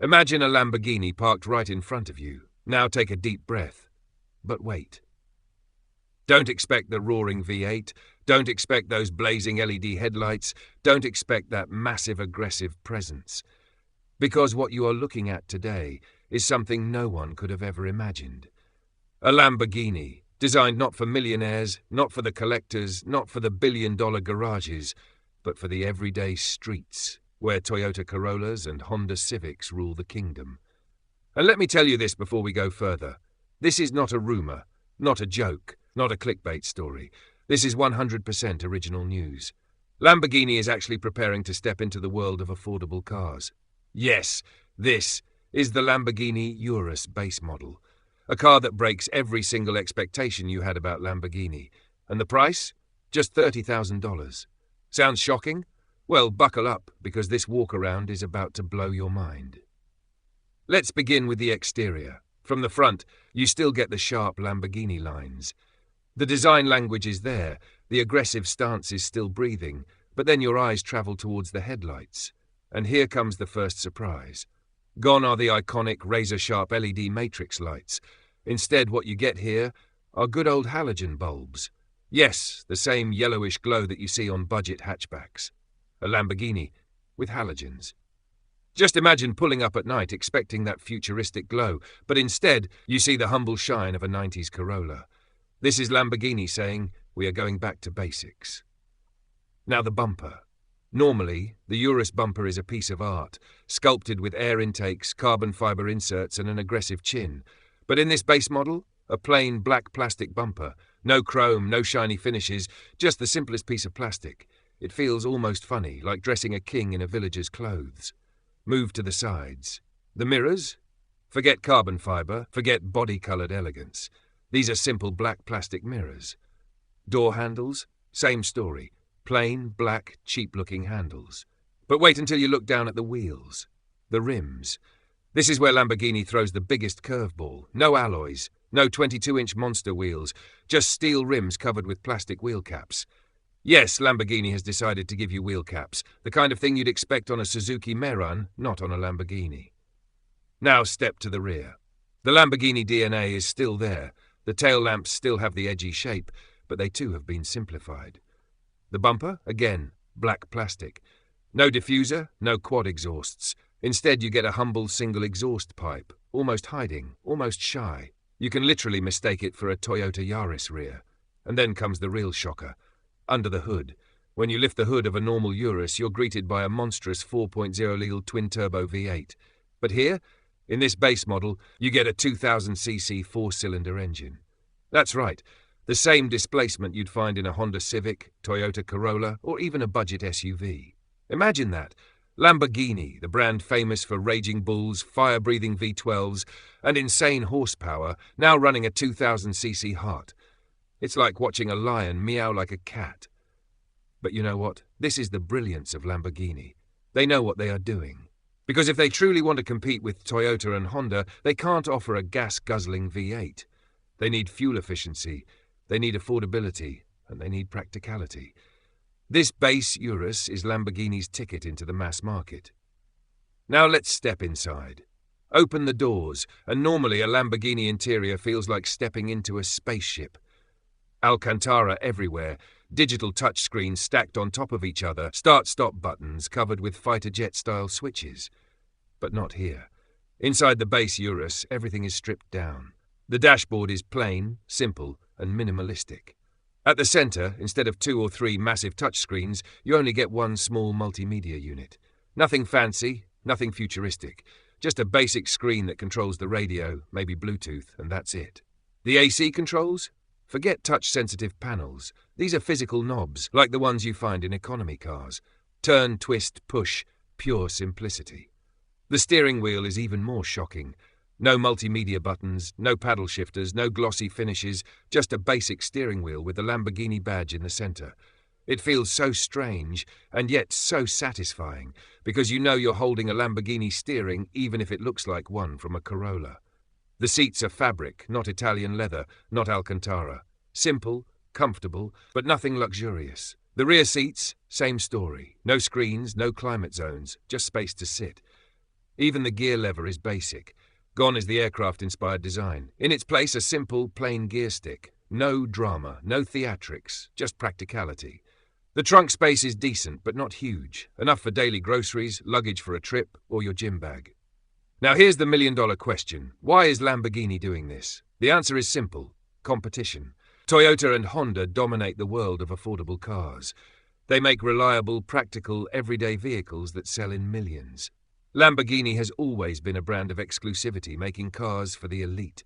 Imagine a Lamborghini parked right in front of you. Now take a deep breath. But wait. Don't expect the roaring V8. Don't expect those blazing LED headlights. Don't expect that massive aggressive presence. Because what you are looking at today is something no one could have ever imagined. A Lamborghini, designed not for millionaires, not for the collectors, not for the billion-dollar garages, but for the everyday streets, where Toyota Corollas and Honda Civics rule the kingdom. And let me tell you this before we go further. This is not a rumor, not a joke, not a clickbait story. This is 100% original news. Lamborghini is actually preparing to step into the world of affordable cars. Yes, this is the Lamborghini Urus base model, a car that breaks every single expectation you had about Lamborghini. And the price? Just $30,000. Sounds shocking? Well, buckle up, because this walk-around is about to blow your mind. Let's begin with the exterior. From the front, you still get the sharp Lamborghini lines. The design language is there, the aggressive stance is still breathing, but then your eyes travel towards the headlights. And here comes the first surprise. Gone are the iconic razor-sharp LED matrix lights. Instead, what you get here are good old halogen bulbs. Yes, the same yellowish glow that you see on budget hatchbacks. A Lamborghini with halogens. Just imagine pulling up at night expecting that futuristic glow, but instead you see the humble shine of a 90s Corolla. This is Lamborghini saying, we are going back to basics. Now the bumper. Normally, the Urus bumper is a piece of art, sculpted with air intakes, carbon fiber inserts and an aggressive chin. But in this base model, a plain black plastic bumper. No chrome, no shiny finishes, just the simplest piece of plastic. It feels almost funny, like dressing a king in a villager's clothes. Move to the sides. The mirrors? Forget carbon fiber, forget body-coloured elegance. These are simple black plastic mirrors. Door handles? Same story. Plain, black, cheap-looking handles. But wait until you look down at the wheels. The rims. This is where Lamborghini throws the biggest curveball. No alloys, no 22-inch monster wheels, just steel rims covered with plastic wheel caps. Yes, Lamborghini has decided to give you wheel caps, the kind of thing you'd expect on a Suzuki Meyran, not on a Lamborghini. Now step to the rear. The Lamborghini DNA is still there. The tail lamps still have the edgy shape, but they too have been simplified. The bumper, again, black plastic. No diffuser, no quad exhausts. Instead, you get a humble single exhaust pipe, almost hiding, almost shy. You can literally mistake it for a Toyota Yaris rear. And then comes the real shocker. Under the hood. When you lift the hood of a normal Urus, you're greeted by a monstrous 4.0 L twin-turbo V8. But here, in this base model, you get a 2000cc four-cylinder engine. That's right, the same displacement you'd find in a Honda Civic, Toyota Corolla, or even a budget SUV. Imagine that. Lamborghini, the brand famous for raging bulls, fire-breathing V12s, and insane horsepower, now running a 2000cc Hot. It's like watching a lion meow like a cat. But you know what? This is the brilliance of Lamborghini. They know what they are doing. Because if they truly want to compete with Toyota and Honda, they can't offer a gas-guzzling V8. They need fuel efficiency, they need affordability, and they need practicality. This base Urus is Lamborghini's ticket into the mass market. Now let's step inside. Open the doors, and normally a Lamborghini interior feels like stepping into a spaceship. Alcantara everywhere, digital touchscreens stacked on top of each other, start-stop buttons covered with fighter jet-style switches. But not here. Inside the base Urus, everything is stripped down. The dashboard is plain, simple, and minimalistic. At the center, instead of 2 or 3 massive touchscreens, you only get one small multimedia unit. Nothing fancy, nothing futuristic. Just a basic screen that controls the radio, maybe Bluetooth, and that's it. The AC controls? Forget touch-sensitive panels. These are physical knobs, like the ones you find in economy cars. Turn, twist, push, pure simplicity. The steering wheel is even more shocking. No multimedia buttons, no paddle shifters, no glossy finishes, just a basic steering wheel with the Lamborghini badge in the center. It feels so strange, and yet so satisfying, because you know you're holding a Lamborghini steering even if it looks like one from a Corolla. The seats are fabric, not Italian leather, not Alcantara. Simple, comfortable, but nothing luxurious. The rear seats, same story. No screens, no climate zones, just space to sit. Even the gear lever is basic. Gone is the aircraft-inspired design. In its place, a simple, plain gear stick. No drama, no theatrics, just practicality. The trunk space is decent, but not huge. Enough for daily groceries, luggage for a trip, or your gym bag. Now here's the million-dollar question. Why is Lamborghini doing this? The answer is simple. Competition. Toyota and Honda dominate the world of affordable cars. They make reliable, practical, everyday vehicles that sell in millions. Lamborghini has always been a brand of exclusivity, making cars for the elite.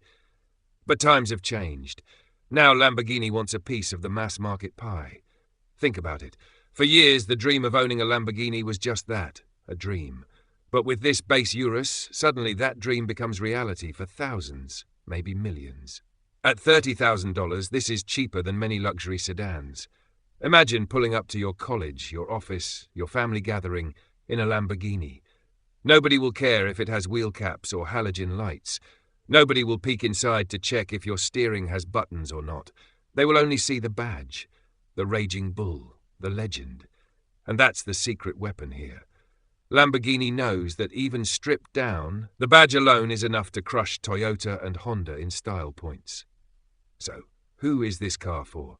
But times have changed. Now Lamborghini wants a piece of the mass-market pie. Think about it. For years, the dream of owning a Lamborghini was just that, a dream. But with this base Urus, suddenly that dream becomes reality for thousands, maybe millions. At $30,000, this is cheaper than many luxury sedans. Imagine pulling up to your college, your office, your family gathering in a Lamborghini. Nobody will care if it has wheel caps or halogen lights. Nobody will peek inside to check if your steering has buttons or not. They will only see the badge, the raging bull, the legend. And that's the secret weapon here. Lamborghini knows that even stripped down, the badge alone is enough to crush Toyota and Honda in style points. So, who is this car for?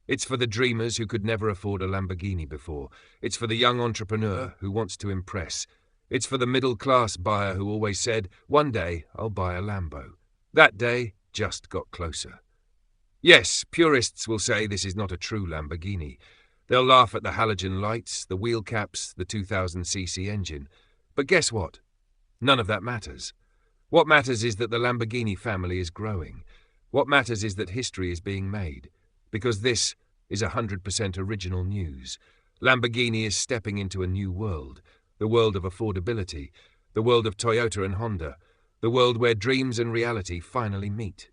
It's for the dreamers who could never afford a Lamborghini before. It's for the young entrepreneur who wants to impress. It's for the middle-class buyer who always said, one day I'll buy a Lambo. That day just got closer. Yes, purists will say this is not a true Lamborghini. They'll laugh at the halogen lights, the wheel caps, the 2000cc engine. But guess what? None of that matters. What matters is that the Lamborghini family is growing. What matters is that history is being made. Because this is 100% original news. Lamborghini is stepping into a new world. The world of affordability, the world of Toyota and Honda, the world where dreams and reality finally meet.